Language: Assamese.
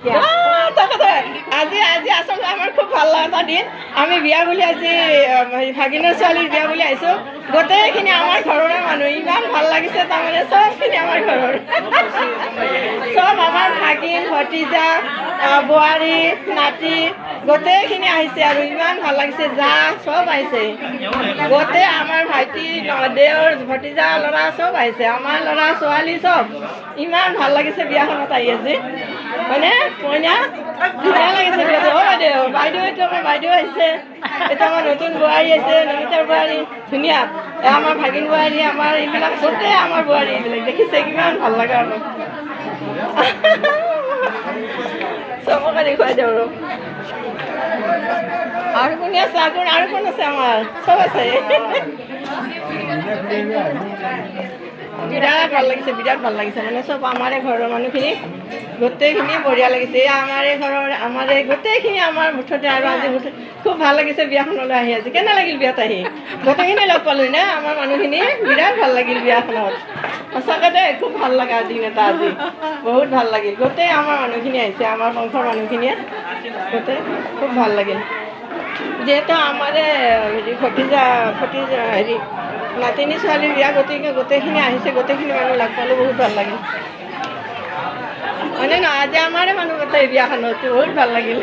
আজি আজি আচলতে আমাৰ খুব ভাল লগা দিন আমি বিয়া বুলি আজি ভাগিনৰ ছোৱালীৰ বিয়া বুলি আহিছোঁ গোটেইখিনি আমাৰ ঘৰৰে মানুহ ইমান ভাল লাগিছে তাৰমানে চবখিনি আমাৰ ঘৰৰ চব আমাৰ ভাগিন ভতিজা বোৱাৰী নাতি গোটেইখিনি আহিছে আৰু ইমান ভাল লাগিছে যা চব আহিছে গোটেই আমাৰ ভাইটি দেওৰ ভতিজা ল'ৰা চব আহিছে আমাৰ ল'ৰা ছোৱালী চব ইমান ভাল লাগিছে বিয়াখনত আহি আজি হয়নে কইনা ধুনীয়া লাগিছে বিয়াটো অ' বাইদেউ এইটো আমাৰ বাইদেউ আহিছে এইটো আমাৰ নতুন বোৱাৰী আহিছে নমিতাৰ বোৱাৰী ধুনীয়া আমাৰ ভাগিন বোৱাৰী আমাৰ এইবিলাক গোটেই আমাৰ বোৱাৰী এইবিলাক দেখিছে কিমান ভাল লগা আৰু চবকে দেখুৱাই দিওঁ আৰু কোনে আছে আৰু কোন আছে আমাৰ চব আছে বিৰাট ভাল লাগিছে মানে চব আমাৰে ঘৰৰ মানুহখিনি গোটেইখিনি বঢ়িয়া লাগিছে আমাৰে গোটেইখিনি আমাৰ মুঠতে আৰু আজি খুব ভাল লাগিছে বিয়াখনলৈ আহি আজি কেনে লাগিল বিয়াত আহি গোটেইখিনি লগ পালোঁ না আমাৰ মানুহখিনি বিৰাট ভাল লাগিল বিয়াখনত সঁচাকৈ দেই খুব ভাল লগা দিন এটা আজি বহুত ভাল লাগিল গোটেই আমাৰ মানুহখিনি আহিছে আমাৰ বংশৰ মানুহখিনিয়ে গোটেই খুব ভাল লাগিল যিহেতু আমাৰে ভতিজা হেৰি নাতিনী ছোৱালী বিয়া গতিকে গোটেইখিনি আহিছে গোটেইখিনি মানুহ লগ পালোঁ বহুত ভাল লাগিল হয়নে নহয় আজি আমাৰে মানুহ গোটেই বিয়াখনত বহুত ভাল লাগিল